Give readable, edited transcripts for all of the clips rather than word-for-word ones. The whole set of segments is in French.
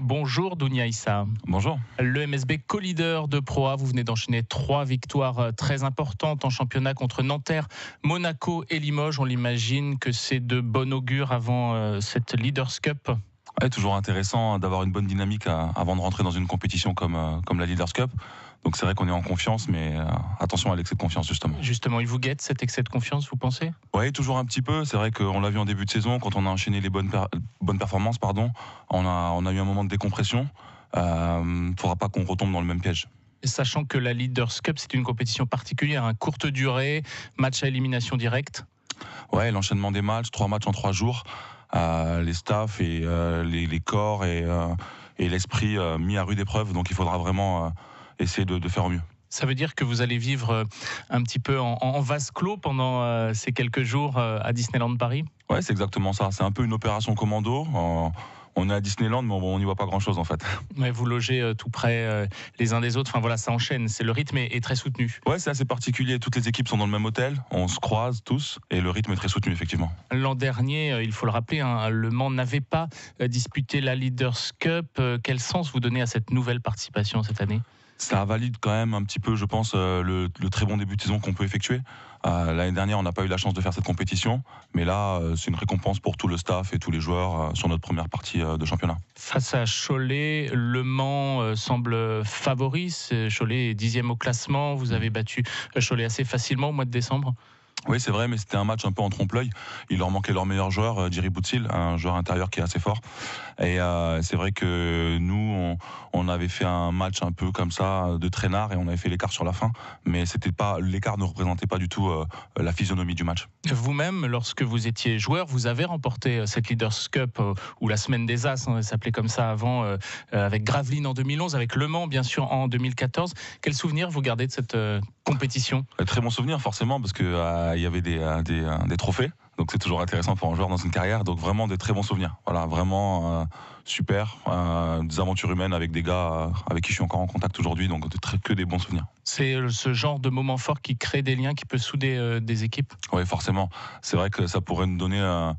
Bonjour Dounia Issa. Bonjour. Le MSB co-leader de Pro A, vous venez d'enchaîner 3 victoires très importantes en championnat contre Nanterre, Monaco et Limoges. On l'imagine que c'est de bon augure avant cette Leaders Cup. Ouais, toujours intéressant d'avoir une bonne dynamique avant de rentrer dans une compétition comme la Leaders Cup. Donc c'est vrai qu'on est en confiance, mais attention à l'excès de confiance justement. Justement, il vous guette cet excès de confiance, vous pensez ? Oui, toujours un petit peu. C'est vrai qu'on l'a vu en début de saison, quand on a enchaîné les bonnes performances, on a eu un moment de décompression. Faudra pas qu'on retombe dans le même piège. Sachant que la Leaders Cup, c'est une compétition particulière, courte durée, match à élimination directe. Ouais, l'enchaînement des matchs, 3 matchs en 3 jours. Les staffs et les corps et l'esprit mis à rude épreuve. Donc il faudra vraiment essayer de faire au mieux. Ça veut dire que vous allez vivre un petit peu en vase clos pendant ces quelques jours à Disneyland Paris ? Ouais, c'est exactement ça. C'est un peu une opération commando. On est à Disneyland, mais on n'y voit pas grand-chose en fait. Ouais, vous logez tout près les uns des autres. Enfin voilà, ça enchaîne. Le rythme est très soutenu. Ouais, c'est assez particulier. Toutes les équipes sont dans le même hôtel. On se croise tous et le rythme est très soutenu effectivement. L'an dernier, il faut le rappeler, Le Mans n'avait pas disputé la Leaders Cup. Quel sens vous donnez à cette nouvelle participation cette année ? Ça valide quand même un petit peu, je pense, le très bon début de saison qu'on peut effectuer. L'année dernière, on n'a pas eu la chance de faire cette compétition, mais là, c'est une récompense pour tout le staff et tous les joueurs sur notre première partie de championnat. Face à Cholet, Le Mans semble favori. Cholet est 10e au classement. Vous avez battu Cholet assez facilement au mois de décembre. Oui, c'est vrai, mais c'était un match un peu en trompe-l'œil. Il leur manquait leur meilleur joueur, Djiri Boutsil, un joueur intérieur qui est assez fort. Et c'est vrai que nous, on avait fait un match un peu comme ça, de traînard, et on avait fait l'écart sur la fin. Mais l'écart ne représentait pas du tout la physionomie du match. Vous-même, lorsque vous étiez joueur, vous avez remporté cette Leaders Cup, ou la Semaine des As, ça s'appelait comme ça avant, avec Gravelines en 2011, avec Le Mans, bien sûr, en 2014. Quel souvenir vous gardez de cette compétition ? Très bon souvenir, forcément, parce que il y avait des trophées, donc c'est toujours intéressant pour un joueur dans une carrière, donc vraiment des très bons souvenirs. Voilà, vraiment super, des aventures humaines avec des gars avec qui je suis encore en contact aujourd'hui, donc que des bons souvenirs. C'est ce genre de moment fort qui crée des liens, qui peut souder des équipes ? Oui, forcément. C'est vrai que ça pourrait nous donner un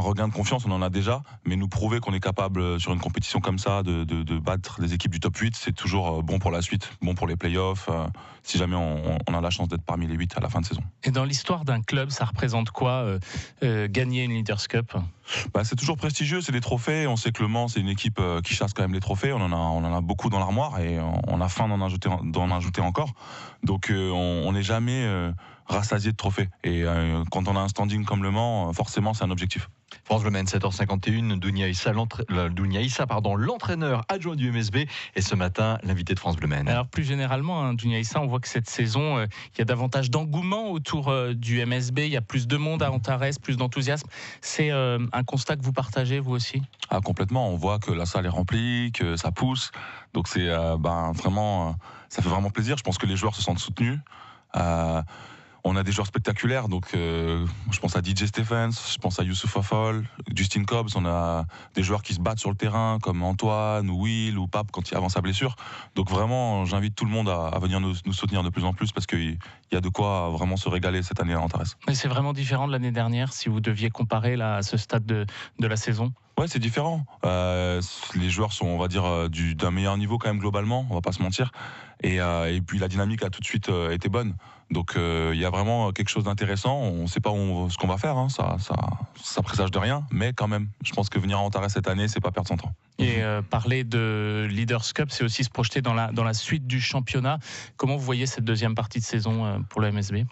regain de confiance, on en a déjà, mais nous prouver qu'on est capable sur une compétition comme ça de battre des équipes du top 8, c'est toujours bon pour la suite, bon pour les playoffs, si jamais on a la chance d'être parmi les 8 à la fin de saison. Et dans l'histoire d'un club, ça représente quoi gagner une Leaders Cup ? C'est toujours prestigieux, c'est des trophées. On sait que Le Mans, c'est une équipe qui chasse quand même les trophées. On en a beaucoup dans l'armoire et on a faim d'en ajouter encore. Donc on n'est jamais rassasié de trophées. Et quand on a un standing comme Le Mans, forcément, c'est un objectif. France Bleu Maine, 7h51, Dounia Issa, l'entraîneur adjoint du MSB, et ce matin, l'invité de France Bleu Maine. Alors plus généralement, Dounia Issa, on voit que cette saison, il y a davantage d'engouement autour du MSB, il y a plus de monde à Antares, plus d'enthousiasme. C'est un constat que vous partagez, vous aussi ? Ah, complètement, on voit que la salle est remplie, que ça pousse, donc c'est vraiment, ça fait vraiment plaisir. Je pense que les joueurs se sentent soutenus. On a des joueurs spectaculaires, donc je pense à DJ Stephens, je pense à Youssouf Afol, Justin Cobbs. On a des joueurs qui se battent sur le terrain, comme Antoine, ou Will, ou Pape quand il avance sa blessure. Donc vraiment, j'invite tout le monde à venir nous soutenir de plus en plus, parce qu'il y a de quoi vraiment se régaler cette année à Antares. Mais c'est vraiment différent de l'année dernière, si vous deviez comparer là, à ce stade de la saison ? Ouais, c'est différent. Les joueurs sont, on va dire, d'un meilleur niveau quand même globalement, on va pas se mentir. Et puis la dynamique a tout de suite été bonne. Donc il y a vraiment quelque chose d'intéressant. On ne sait pas ce qu'on va faire, ça présage de rien, mais quand même, je pense que venir à Antares cette année, c'est pas perdre son temps. Et parler de Leaders Cup, c'est aussi se projeter dans la suite du championnat. Comment vous voyez cette deuxième partie de saison pour le MSB ?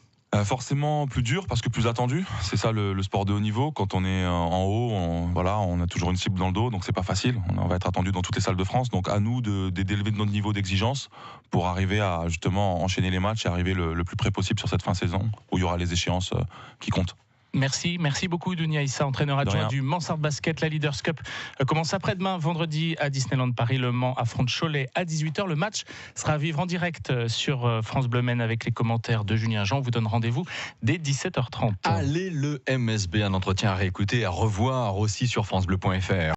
Forcément plus dur parce que plus attendu. C'est ça le sport de haut niveau. Quand on est en haut, on a toujours une cible dans le dos, donc c'est pas facile. On va être attendu dans toutes les salles de France. Donc à nous d'élever notre niveau d'exigence pour arriver à justement enchaîner les matchs et arriver le plus près possible sur cette fin de saison où il y aura les échéances qui comptent. Merci beaucoup Dounia Issa, entraîneur adjoint du Mansart Basket. La Leaders Cup commence après-demain, vendredi à Disneyland Paris. Le Mans affronte Cholet à 18h. Le match sera à vivre en direct sur France Bleu Maine avec les commentaires de Julien Jean. On vous donne rendez-vous dès 17h30. Allez, le MSB, un entretien à réécouter, à revoir aussi sur francebleu.fr.